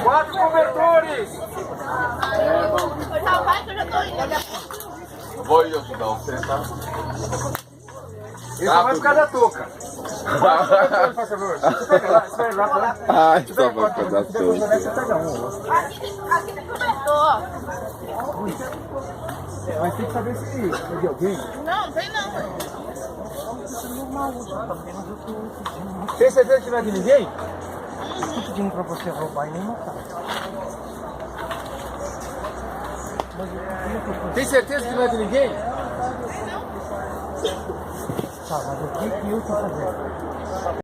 4 cobertores! Já vai que eu já tô indo. Vou eu ajudar você, tá? Ele só vai ficar da touca. Por favor. Você pega lá, você vai lá pra lá. Ai, só vai ficar da Você touca. pega um. Aqui tem cobertor. Mas tem que saber se é de alguém. Não, tem não. Tem certeza que não é de ninguém? Estou pedindo pra você roubar e nem matar. Tem certeza que não é de ninguém? Tá, mas o que eu tô fazendo?